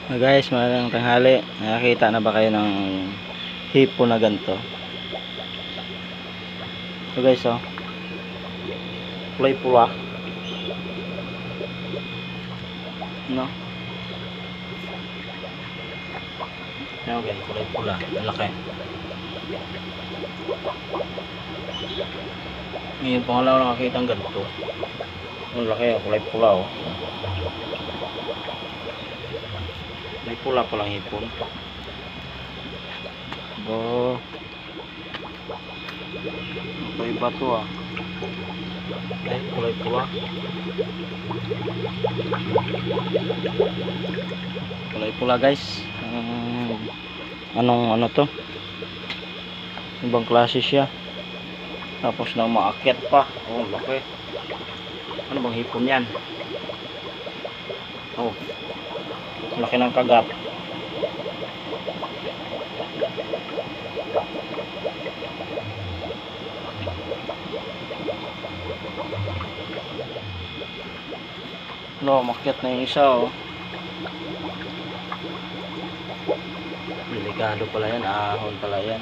Guys, magandang tanghali. Nakakita na ba kayo ng hipon na ganito? So guys, oh. Kulay pula. No? Ayan guys, kulay pula. Malaki. Ngayon pa nga lang nakakita ng ganito. Ang laki, oh. Kulay pula, oh. May pula palang hipon. Oh. Kulay bato, ah. Ay, kulay pula. Kulay pula, guys. Ano to? Ibang klase siya. Tapos na maakyat pa. Oh, laki. Ano bang hipon yan? Oh. Laki ng kagat. No, makyat na yung isa, oh. Delikado pala yan, ahon pala yan.